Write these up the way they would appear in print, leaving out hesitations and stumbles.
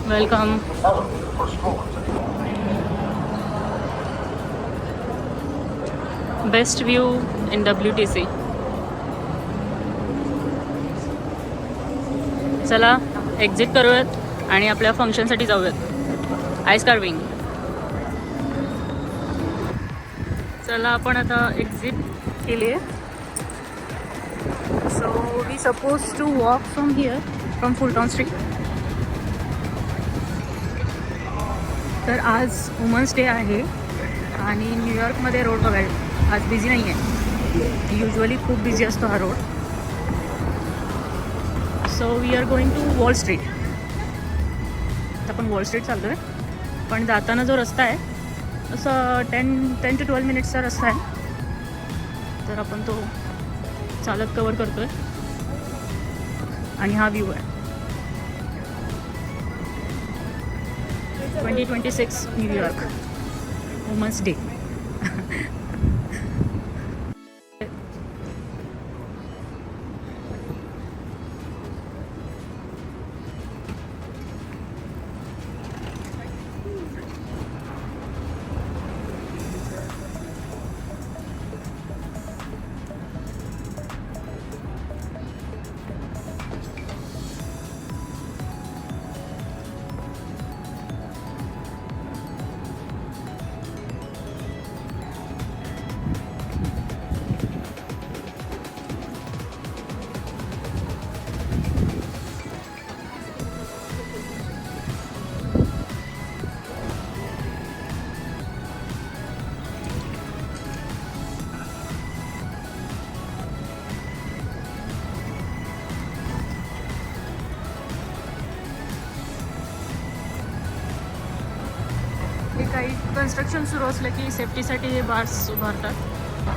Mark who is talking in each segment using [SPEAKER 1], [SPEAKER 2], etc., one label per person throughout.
[SPEAKER 1] Welcome. Best view in WTC. चला exit करूयात आणि आपल्या फंक्शनसाठी जाऊयात. Ice carving. चला आपण आता एक्झिट केली आहे. So we suppose to walk from here from Fulton Street. तर आज वुमन्स डे आहे आणि न्यूयॉर्कमध्ये रोड बघायला आज बिझी नाही आहे. युजली खूप बिझी असतो हा road. So we are going to Wall Street. आता आपण वॉल स्ट्रीट चाललो आहे, पण जाताना जो रस्ता आहे असं 10 to 12 मिनिट्सचा रस्ता आहे. तर आपण तो चालत कवर करतो आहे आणि हा व्ह्यू आहे. 2026 न्यूयॉर्क वुमन्स डे. काही कन्स्ट्रक्शन सुरू असलं की सेफ्टीसाठी हे बार्स उभारतात,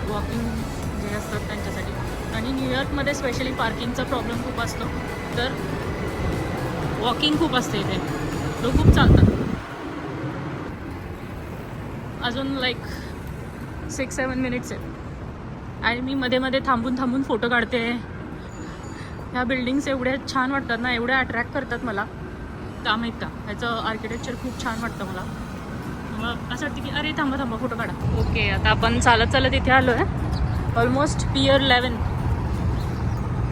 [SPEAKER 1] वॉकिंग जे असतात त्यांच्यासाठी. आणि न्यूयॉर्कमध्ये स्पेशली पार्किंगचा प्रॉब्लेम खूप असतो, तर वॉकिंग खूप असते इथे. लोक खूप चालतात. अजून लाईक 6-7 मिनिट्स आहेत आणि मी मध्ये मध्ये थांबून थांबून फोटो काढते. ह्या बिल्डिंग्स एवढ्या छान वाटतात ना, एवढ्या अट्रॅक्ट करतात मला. का माहीत का, ह्याचं आर्किटेक्चर खूप छान वाटतं मला. असं वाटतं की अरे थांबा थांबा फोटो काढा. ओके, आता आपण चालत चालत इथे आलो आहे. ऑलमोस्ट पियर 11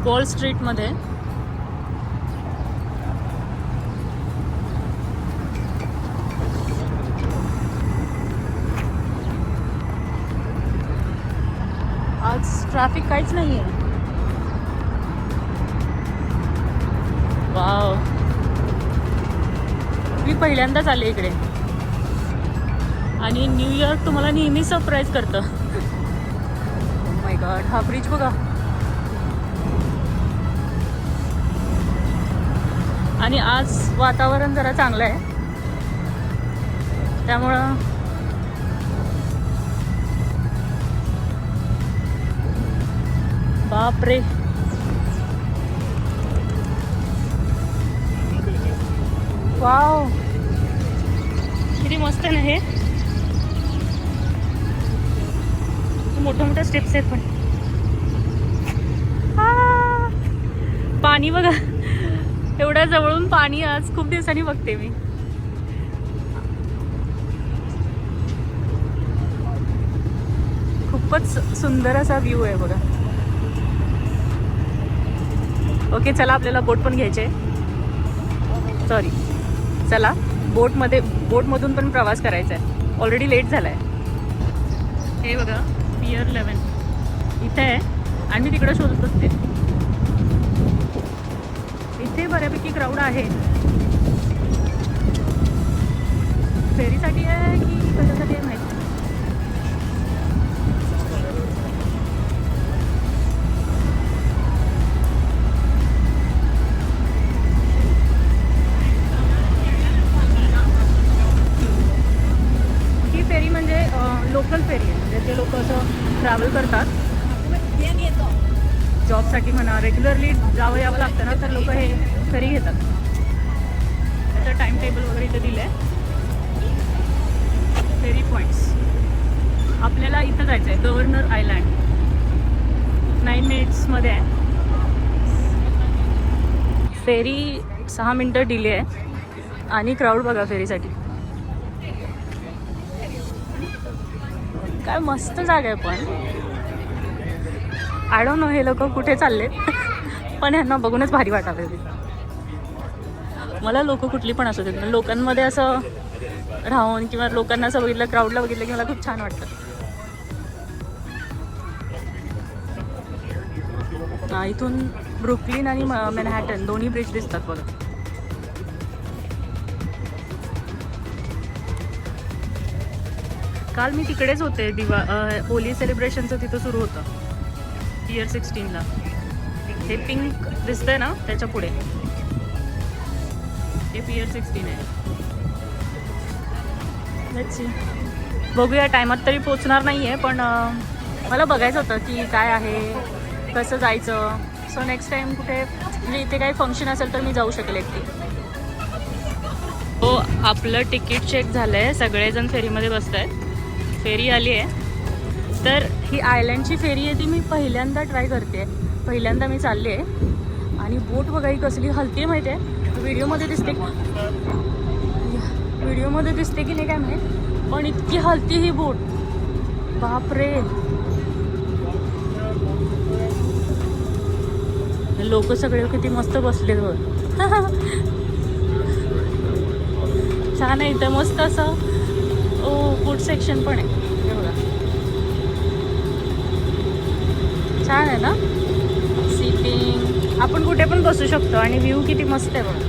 [SPEAKER 1] वॉल स्ट्रीटमध्ये. आज ट्रॅफिक काहीच नाही आहे. वाव, मी पहिल्यांदाच आले इकडे आणि न्यूयॉर्क तुम्हाला नेहमी सरप्राईज करतं. माय गॉड, हा ब्रिज बघा. आणि आज वातावरण जरा चांगलं आहे, त्यामुळं बापरे, वाव किती मस्त आहे ना हे. मोठ्या मोठ्या स्टेप्स आहेत, पण पाणी बघा. एवढ्या जवळून पाणी आज खूप दिवसांनी बघते मी. खूपच सुंदर असा व्ह्यू आहे बघा. ओके, चला आपल्याला बोट पण घ्यायचे. सॉरी, चला बोटमधून पण प्रवास करायचा आहे. ऑलरेडी लेट झाला आहे. हे बघा, पियर 11 इथे आहे आणि मी तिकडं शोधत असते. इथे बऱ्यापैकी क्राऊड आहे. फेरीसाठी आहे की कशासाठी आहे माहिती. ही फेरी म्हणजे लोकल फेरी आहे, म्हणजे ते लोक असं ट्रॅव्हल करतात जॉबसाठी म्हणा, रेग्युलरली जावं यावं लागतं ना, तर लोक हे फेरी घेतात. त्याचं टाईम टेबल वगैरे इथे दिलं आहे. फेरी पॉईंट्स. आपल्याला इथं जायचं आहे, गव्हर्नर आयलँड. 9 मिनिट्समध्ये आहे. फेरी 6 मिनटं डिले आहे. आणि क्राऊड बघा फेरीसाठी. काय मस्त जागा आहे पण. आय डोंट नो हे लोक कुठे चालले पण ह्यांना बघूनच भारी वाटायला ते. मला लोक कुठली पण असू देत, लोकांमध्ये असं राहून किंवा लोकांना असं बघितलं, क्राऊडला बघितलं की मला खूप छान वाटतं. इथून ब्रुकलिन आणि मॅनहॅटन दोन्ही ब्रिज दिसतात बघा. काल मी तिकडेच होते, होली सेलिब्रेशनचं तिथं सुरू होतं पियर 16ला. हे पिंक दिसतंय ना त्याच्या पुढे हे पियर 16 आहे. लेट्स सी, बघूया. टायमात तरी पोचणार नाही आहे पण मला बघायचं होतं की काय आहे, कसं जायचं. सो नेक्स्ट टाईम कुठे म्हणजे इथे काही फंक्शन असेल तर मी जाऊ शकेल एकटी. हो, आपलं तिकीट चेक झालं आहे, सगळेजण फेरीमध्ये बसत आहेत. फेरी आली आहे. तर ही आयलँडची फेरी आहे ती मी पहिल्यांदा ट्राय करते, पहिल्यांदा मी चालली आहे. आणि बोट बघा ही कसली हलती आहे माहिती आहे. व्हिडिओमध्ये दिसते की नाही काय माहीत, पण इतकी हलती ही बोट, बापरे. लोक सगळे किती मस्त बसले वर. छान आहे इथं, मस्त असं फूड सेक्शन पण आहे हे बघा. छान आहे ना सीटिंग, आपण कुठे पण बसू शकतो आणि व्ह्यू किती मस्त आहे बघा.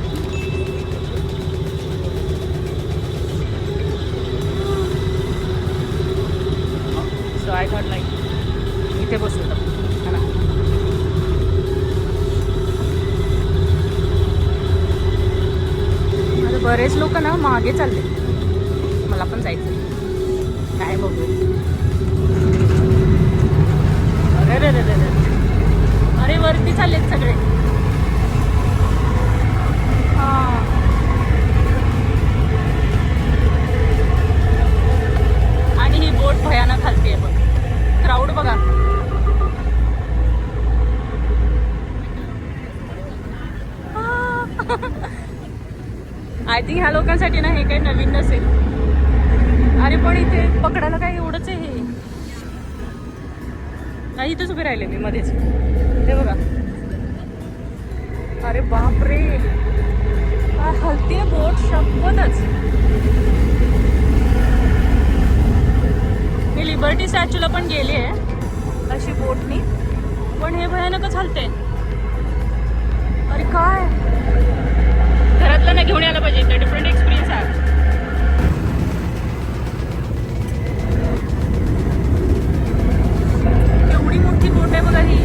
[SPEAKER 1] सो आय थॉट लाईक इथे बसू शकतो. बरेच लोक ना मागे चालले, मला पण जायचं काय बघू. अरे अरे अरे अरे वरती चाललेत सगळे. हां, आणि ही बोट भयानक हलती आहे बघ. क्राऊड बघा. आय थिंक ह्या लोकांसाठी ना हे काही नवीन नसेल. अरे पण इथे पकडायला काय एवढंच आहे हे. नाही, इथंच उभे राहिले मी मध्येच, हे बघा. अरे बापरे, काय हलते बोट, शपथच. मी लिबर्टी स्टॅच्यूला पण गेली आहे अशी बोटनी, पण हे भयानकच हलते. अरे काय, घरातलं घेऊन यायला पाहिजे, ते डिफरंट एक्सपिरियन्स आहे. एवढी मोठी बोट आहे बघा ही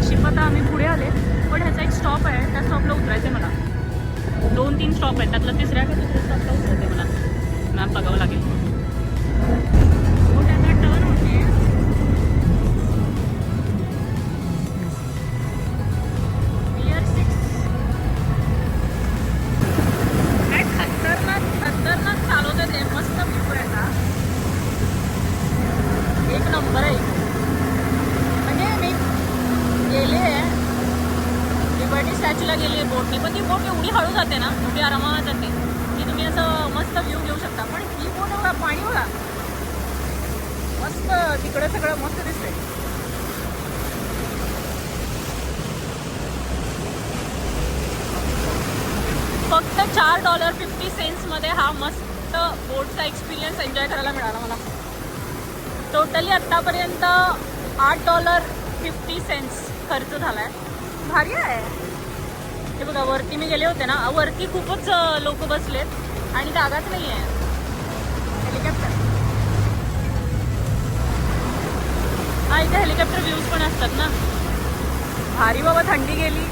[SPEAKER 1] शिप. आता आम्ही पुढे आले पण ह्याचा एक स्टॉप आहे, त्या स्टॉपला उतरायचं आहे मला. 2-3 स्टॉप आहेत, त्यातला तिसऱ्या का दुसऱ्या स्टॉपला उतरते मला. मॅप बघावं लागेल. बोट आता टर्न होते. पियर 6 काय खतरनाक चालवतात ते. मस्त व्ह्यू आहे का, एक नंबर आहे. म्हणजे मी गेले आहे लिबर्टी स्टॅच्यूला गेली आहे बोटनी, पण ती बोट एवढी हळू जाते ना, एवढी आरामात जाते की तुम्ही असं मस्त व्ह्यू घेऊ शकता. पण ही बोट बघा, पाणी बघा मस्त, तिकडं सगळं मस्त दिसतंय. फक्त $4.50 मध्ये हा मस्त बोटचा एक्सपिरियन्स एन्जॉय करायला मिळाला मला. टोटली आत्तापर्यंत $8.50 खर्च झाला आहे. भारी आहे हे बघा. वरती मी गेले होते ना, वरती खूपच लोक बसलेत आणि जागाच नाही आहे. हेलिकॉप्टर, हा इथे हेलिकॉप्टर व्ह्यूज पण असतात ना. भारी बाबा. थंडी गेली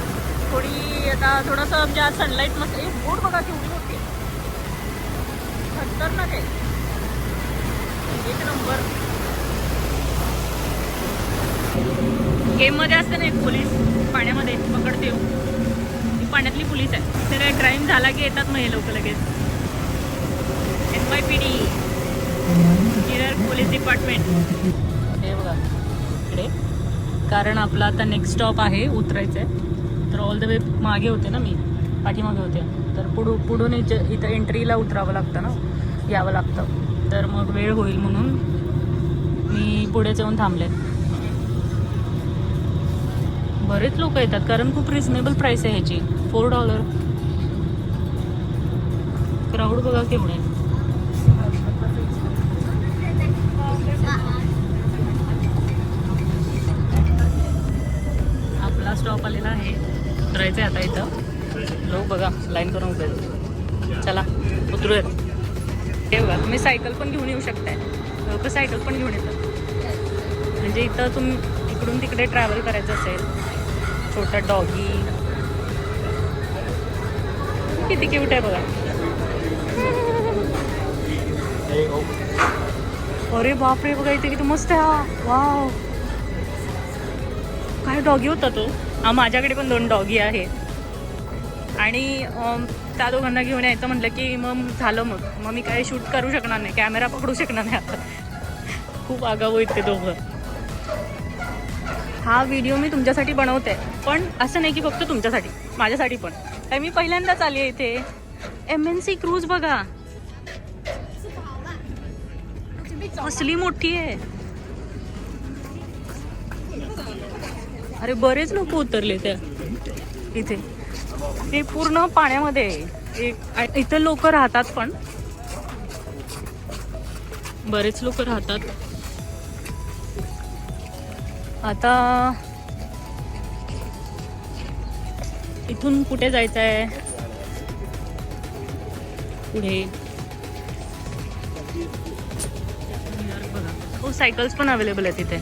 [SPEAKER 1] थोडी, आता थोडंसं म्हणजे आज सनलाईट मस्त. एक बोट बघा केवढी मोठी, खतरनाक आहे, एक नंबर. गेममध्ये असते ना एक पोलीस पाण्यामध्ये पकडते, ती पाण्यातली पोलीस आहे. तर क्राईम झाला की येतात मग हे लोक लगेच. NYPD, mirror police department. हे बघा इकडे, कारण आपला आता नेक्स्ट स्टॉप आहे, उतरायचं आहे. तर ऑल द वे मागे होते ना मी, पाठीमागे होते, तर पुढून इथं एंट्रीला उतरावं लागतं ना, यावं लागतं. तर मग वेळ होईल म्हणून मी पुढेच येऊन थांबले. बरेच लोक येतात कारण खूप रिझनेबल प्राईस आहे ह्याची, $4. क्राऊड बघा केवढं आहे. आपला स्टॉप आलेला आहे, उतरायचं आहे आता. इथं लोक बघा लाईन करून उभे आहेत. चला उतरूयात. हे बघा, तुम्ही सायकल पण घेऊन येऊ शकताय. लोक सायकल पण घेऊन येतात. म्हणजे इथं तुम्ही इकडून तिकडे ट्रॅव्हल करायचं असेल, छोटा डॉगी किती क्यूट आहे बघा. अरे बापरे, बघा इथे किती मस्त आहे. हा वाव, काय डॉगी होता तो. माझ्याकडे पण 2 डॉगी आहेत आणि त्या दोघांना घेऊन यायचं म्हटलं की मग झालं. मग मी काय शूट करू शकणार नाही, कॅमेरा पकडू शकणार नाही आता. खूप आगाऊ आहेत ते दोघं. हा व्हिडिओ मी तुमच्यासाठी बनवते, पण असं नाही की फक्त तुमच्यासाठी, माझ्यासाठी पण. काय मी पहिल्यांदाच आली आहे इथे. MNC क्रूज बघा, असली मोठी आहे. अरे बरेच लोक उतरले त्या इथे. ते पूर्ण पाण्यामध्ये आहे. इथं लोक राहतात, पण बरेच लोक राहतात. आता इथून कुठे जायचं आहे पुढे बघा. हो, सायकल्स पण अवेलेबल आहेत इथे.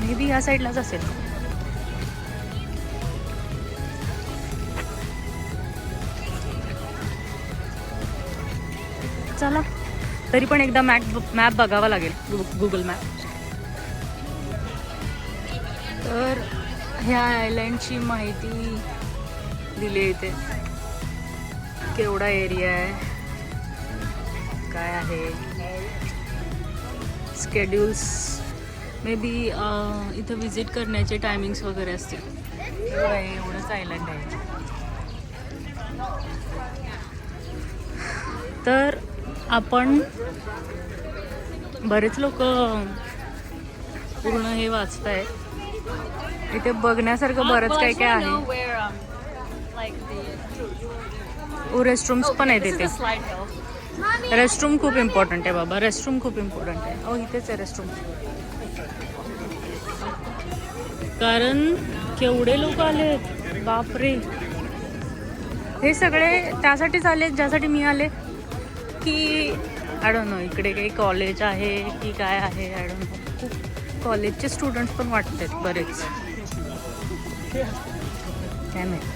[SPEAKER 1] मे बी या साईडलाच असेल. चला, तरी पण एकदा मॅप बघावा लागेल, गुगल मॅप. तर ह्या आयलँडची माहिती दिली इथे. केवढा एरिया आहे, काय आहे, स्केड्यूल्स, मे बी इथं विजिट करण्याचे टायमिंग्स वगैरे असतील. एवढंच आयलँड आहे. तर आपण बरेच लोक पूर्ण हे वाचताय. इथे बघण्यासारखं बरंच काय काय आहे. रेस्टरूम्स पण आहेत इथे. रेस्टरूम खूप इम्पॉर्टंट आहे बाबा, रेस्टरूम खूप इम्पॉर्टंट आहे. इथेच आहे रेस्टरूम. कारण केवढे लोक आले बापरे. हे सगळे त्यासाठीच आले ज्यासाठी मी आले, की आय डोंट नो इकडे काही कॉलेज आहे की काय आहे, आय डोंट नो. खूप कॉलेजचे स्टुडंट्स पण वाटतात बरेच, काय माहिती.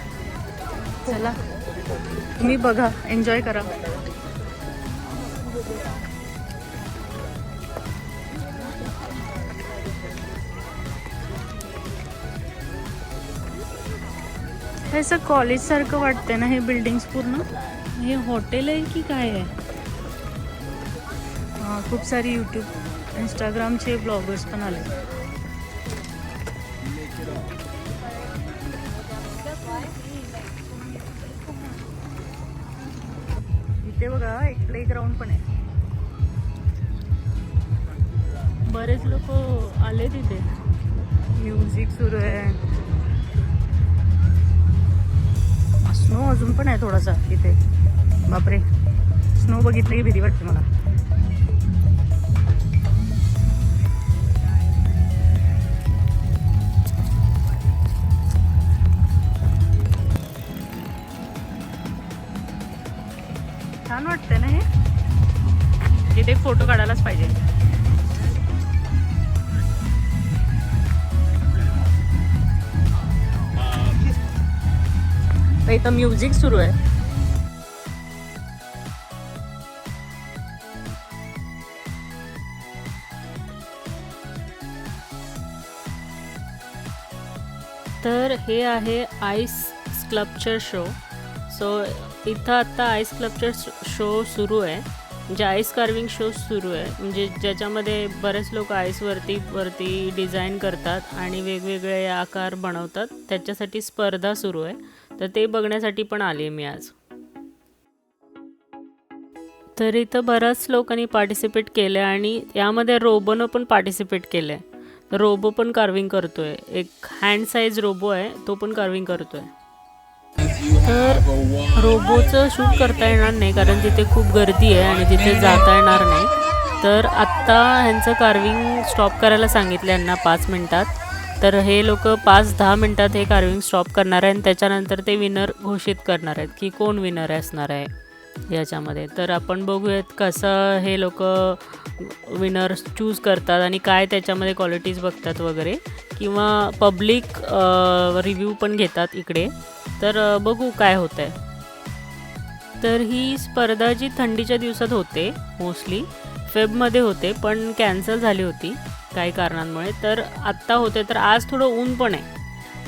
[SPEAKER 1] चला तुम्ही बघा, एन्जॉय करा. हे असं कॉलेज सारखं वाटतंय ना हे बिल्डिंग्स पूर्ण. हे हॉटेल आहे की काय आहे. खूप सारी यूट्यूब इंस्टाग्रामचे ब्लॉगर्स पण आले. इथे बघा एक प्लेग्राऊंड पण आहे. बरेच लोक आले तिथे. म्युझिक सुरू आहे. स्नो अजून पण आहे थोडासा इथे. बापरे, स्नो बघितलं की भीती वाटते मला. छान वाटतंय ना हे. इथे एक फोटो काढायलाच पाहिजे. इथं म्युझिक सुरू आहे. तर हे आहे आईस स्कल्पचर शो. सो इथं आता आईस स्कल्पचर शो सुरू आहे, म्हणजे आईस कार्विंग शो सुरू आहे, म्हणजे ज्याच्यामध्ये बरेच लोक आईसवरती डिझाईन करतात आणि वेगवेगळे आकार बनवतात. त्याच्यासाठी स्पर्धा सुरू आहे. तर ते बघण्यासाठी पण आले मी आज. तर इथं बऱ्याच लोकांनी पार्टिसिपेट केलं आणि यामध्ये रोबोनं पण पार्टिसिपेट केलं आहे. तर रोबो पण कार्विंग करतो आहे. एक हँड साईज रोबो आहे, तो पण कार्विंग करतो आहे. तर रोबोचं शूट करता येणार नाही कारण तिथे खूप गर्दी आहे आणि तिथे जाता येणार नाही. तर आत्ता ह्यांचं कार्विंग स्टॉप करायला सांगितलं यांना 5 मिनटात. तर हे लोक 5-10 मिनटात हे कार्विंग स्टॉप करणार आहे आणि त्याच्यानंतर ते विनर घोषित करणार आहेत की कोण विनर असणार आहे याच्यामध्ये. तर आपण बघूयात कसं हे लोक विनर चूज करतात आणि काय त्याच्यामध्ये क्वालिटीज बघतात वगैरे, किंवा पब्लिक रिव्ह्यू पण घेतात इकडे. तर बघू काय होतं आहे. तर ही स्पर्धा जी थंडीच्या दिवसात होते, मोस्टली फेबमध्ये होते पण कॅन्सल झाली होती काही कारणांमुळे. तर आत्ता होते, तर आज थोडं ऊन पण आहे.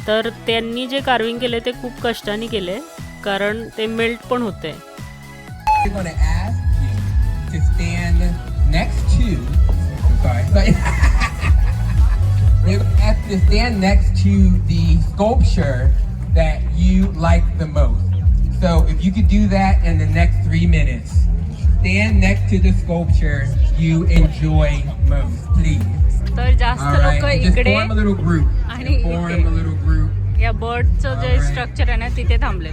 [SPEAKER 1] तर त्यांनी जे कार्विंग केले ते खूप कष्टाने केले कारण ते मेल्ट पण होते.
[SPEAKER 2] We're going to ask you to stand next to. Sorry. We're going to ask you to stand next to the sculpture that you like the most. So if you could do that in the next 3 minutes, stand next to the sculpture you enjoy most, please.
[SPEAKER 1] तर जास्त लोक इकडे
[SPEAKER 2] form a little group.
[SPEAKER 1] आणि
[SPEAKER 2] Form a little group.
[SPEAKER 1] या बर्डचं जे structure आहे ना तिथे थांबले.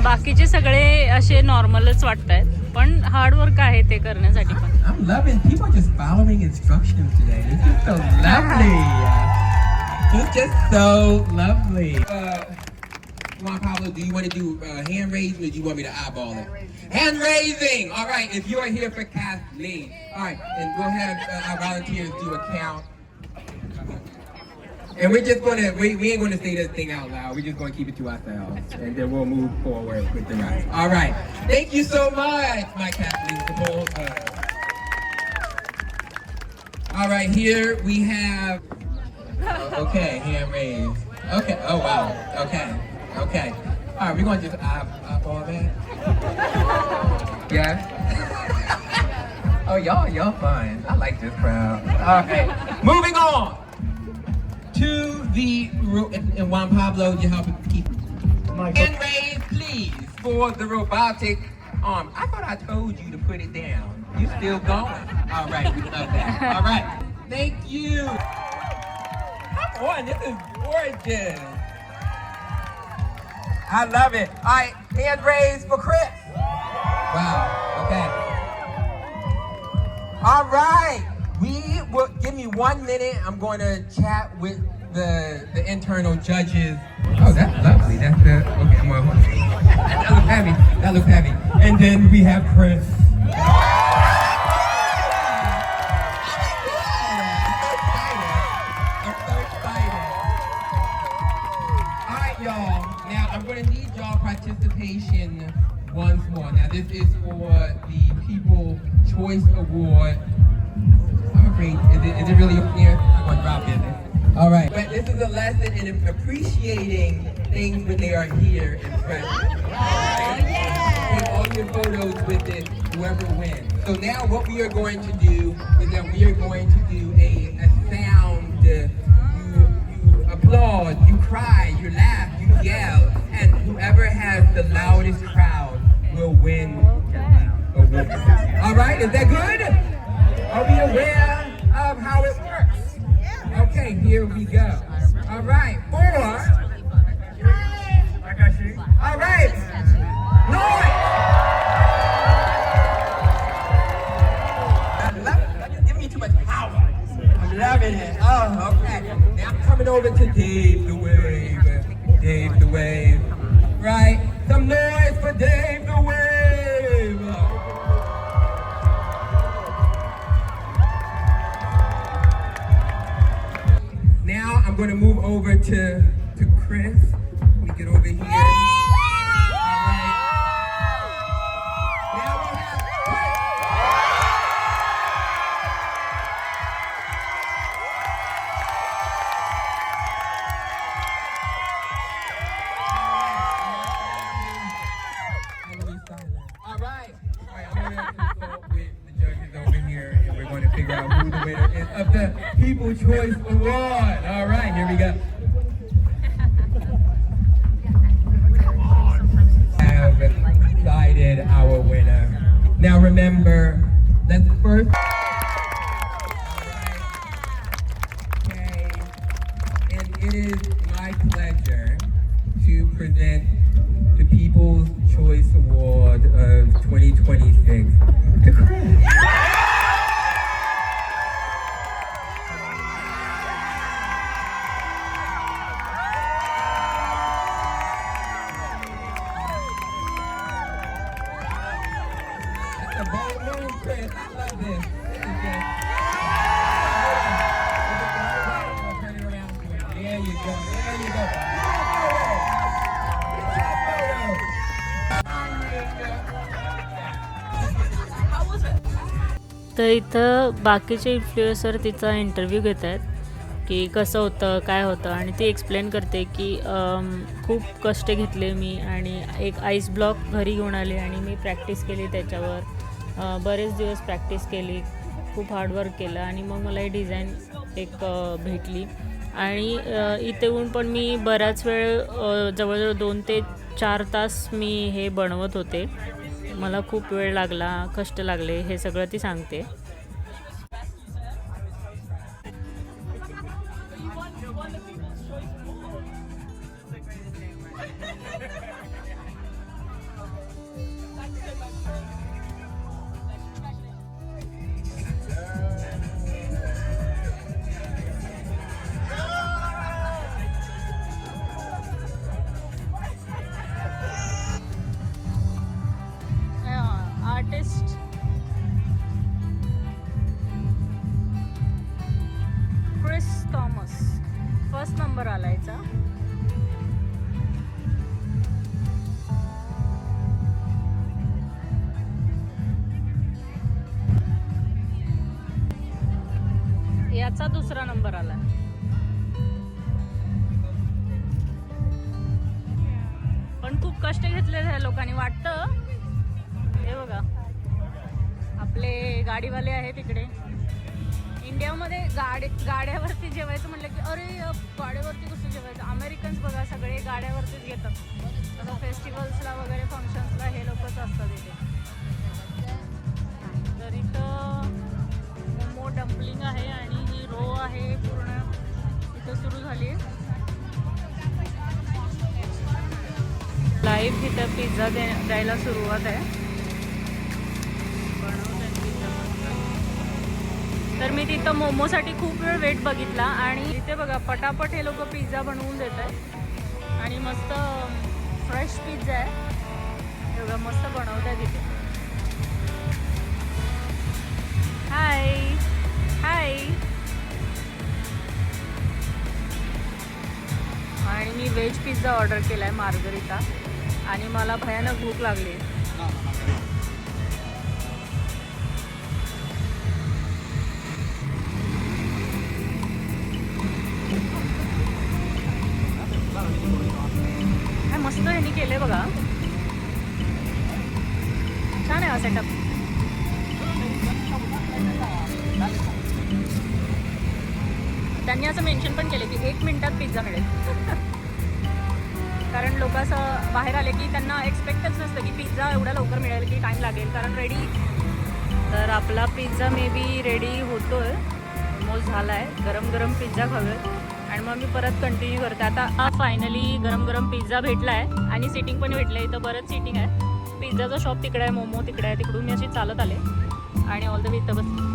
[SPEAKER 1] बाकीचे सगळे असे नॉर्मलच वाटत आहेत पण हार्डवर्क आहे ते करण्यासाठी पण.
[SPEAKER 2] I'm loving people just following instructions today. It's just so lovely. It's just so lovely. Juan Pablo, do you want to do hand raising or do you want me to eyeball it? Hand raising. All right. If you are here for Kathleen, all right, and we'll have our volunteers do a count. And we're just gonna, we ain't gonna say this thing out loud. We're just gonna keep it to ourselves. And then we'll move forward with the rest. All right. Thank you so much, my Kathleen supporter. All right, here we have, okay, hand raised. Okay, oh wow, okay. All right, we're gonna just eyeball that. Yes? Oh, y'all fun. I like this crowd. All right, moving on. To the, and Juan Pablo, you help keep hand raised, please, for the robotic arm. I thought I told you to put it down. You still going? All right, we love that. All right, thank you. Come on, this is gorgeous. I love it. All right, hand raised for Chris. Wow, okay. All right. We will, give me 1 minute. I'm going to chat with the internal judges. Oh, that's lovely. That's the, okay, well, that looks heavy. That looks heavy. And then we have Chris. I'm so excited. All right, y'all. Now, I'm going to need y'all participation once more. Now, this is for the People Choice Award. Is it really up here? I'm gonna drop in there. All right. But this is a lesson in appreciating things when they are here in person. Take all your photos with it, whoever wins. So now what we are going to do is that we are going to do a sound. You applaud, you cry, you laugh, you yell, and whoever has the loudest crowd will win a award. All right, is that good? Are we aware of how it works? Okay, here we go. All right, 4. All right, noise. I love it. You're giving me too much power. I'm loving it. Oh, okay. Now I'm coming over to Dave the Wave. Dave the Wave. Right? Some noise for Dave the Wave. Now I'm going to move over to Chris. Let me get over here. All right. Now we have Chris. All right. I'm going to consult with the judges over here, and we're going to figure out who the winner is of the People Choice Award. All right, here we go. remember, let's first. Okay. And it is my pleasure to present the People's Choice Award of 2026 to Chris. That's a bold move, Chris. I love this. This is good. Turn it around. There you go. There you go.
[SPEAKER 1] तर इथं बाकीचे influencer तिचा interview घेत आहेत की कसं होतं काय होतं आणि ती एक्सप्लेन करते की खूप कष्ट घेतले मी आणि एक आईस ब्लॉक घरी घेऊन आले आणि मी प्रॅक्टिस केली त्याच्यावर बरेच दिवस प्रॅक्टिस केली खूप हार्डवर्क केलं आणि मग मला ही डिझाईन एक भेटली आणि इथे येऊन पण मी बराच वेळ जवळजवळ 2 ते 4 तास मी हे बनवत होते मला खूप वेळ लागला कष्ट लागले हे सगळं ती सांगते artist Chris Thomas first number आलायचा याचा दुसरा नंबर आला पण खूप कष्ट घेतले ह्या लोकांनी वाटतं हे बघा आपले गाडीवाले आहेत इकडे इंडियामध्ये गाड्यावरती जेवायचं म्हटलं की अरे गाड्यावरती कसं जेवायचं अमेरिकन्स बघा सगळे गाड्यावरतीच घेतात आता फेस्टिवल्सला वगैरे फंक्शन्सला हे लोकच असतात इथे तर इथं मोमो डम्पलिंग आहे आणि ही रो आहे पूर्ण इथं सुरू झाली आहे लाईव्ह इथं पिझ्झा द्यायला सुरुवात आहे तर मी तिथं मोमोसाठी खूप वेळ वेट बघितला आणि इथे बघा पटापट हे लोक पिझ्झा बनवून देत आहेत आणि मस्त फ्रेश पिझ्झा आहे एवढं मस्त बनवत आहे तिथे हाय हाय आणि मी व्हेज पिझ्झा ऑर्डर केला आहे मार्गरिटा आणि मला भयानक भूक लागली काय मस्त ह्यांनी केले बघा छान आहे हा सेटअप त्यांनी असं मेन्शन पण केले की 1 मिनिटात पिझ्झा मिळेल कारण लोक असं बाहेर आले की त्यांना एक्सपेक्टच नसतं की पिझ्झा एवढा लवकर मिळेल की टाईम लागेल कारण रेडी तर आपला पिझ्झा मे बी रेडी होतोय ऑलमोस्ट झाला आहे गरम गरम पिझ्झा खाऊया आणि मग मी परत कंटिन्यू करते आता फायनली गरम गरम पिझ्झा भेटला आहे आणि सिटिंग पण भेटलं आहे इथं बरंच सिटिंग आहे पिझ्झाचं शॉप तिकडे आहे मोमो तिकडे आहे तिकडून मी अशी चालत आले आणि ऑल द वे इथं बस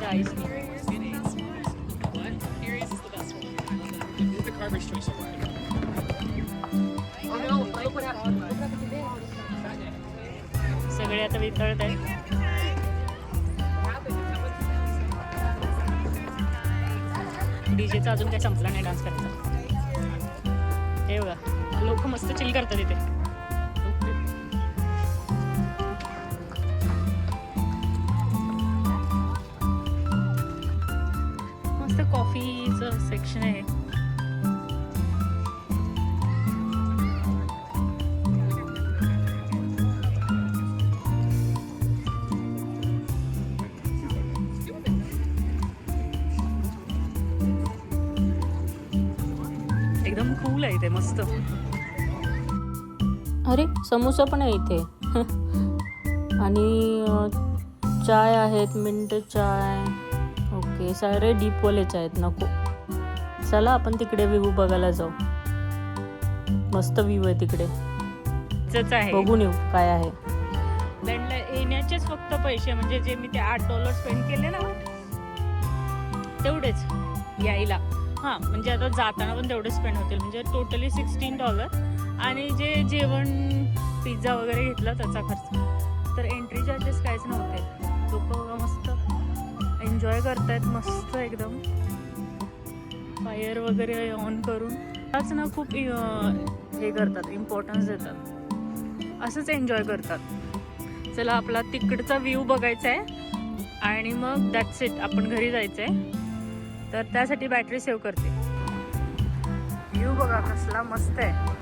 [SPEAKER 1] आईस नाही. सगळे आता वितळत आहेत. डीजेचा अजून काही संपला नाही डान्स करायचा. हे बघा लोक मस्त चिल करतात इथे. मस्त कॉफीचं सेक्शन आहे. एकदम कूल आहे इथे मस्त. अरे समोसा पण आहे इथे. आणि चाय आहेत, मिंट चाय. ओके सारे डीपवालेच आहेत. नको चला आपण तिकडे व्ह्यू बघायला जाऊ. मस्त व्ह्यू आहे तिकडे. बघून येऊ काय आहे. लंडनला येण्याचेच फक्त पैसे म्हणजे जे मी ते $8 स्पेंड केले ना तेवढेच यायला. हां म्हणजे आता जाताना पण तेवढे स्पेंड होतील म्हणजे टोटली $16. आणि जे जेवण पिझ्झा वगैरे घेतला त्याचा खर्च. तर एंट्री चार्जेस काहीच नव्हते. लोक मस्त एन्जॉय करतायत मस्त एकदम. फायर वगैरे ऑन करून त्याच ना खूप हे करतात, इम्पॉर्टन्स देतात. असंच एन्जॉय करतात. चला आपला तिकडचा व्ह्यू बघायचा आहे आणि मग दॅट्स इट, आपण घरी जायचं आहे. तर त्यासाठी बॅटरी सेव्ह करते. व्ह्यू बघा कसला मस्त आहे.